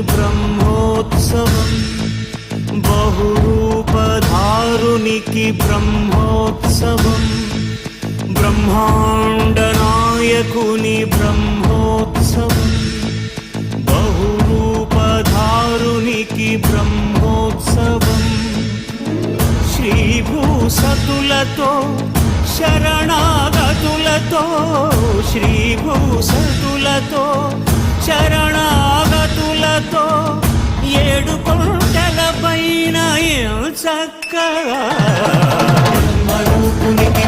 బ్రహ్మోత్సవం బహురూపధారునికి బ్రహ్మోత్సవం బ్రహ్మాండ నాయకుని బ్రహ్మోత్సవం బహురూపధారునికి బ్రహ్మోత్సవం శ్రీభూసతులతో శరణాగతులతో శ్రీభూసతులతో శరణాగతులతో ఏడు కొండల పైన చక్కగా బ్రహ్మరూపునికి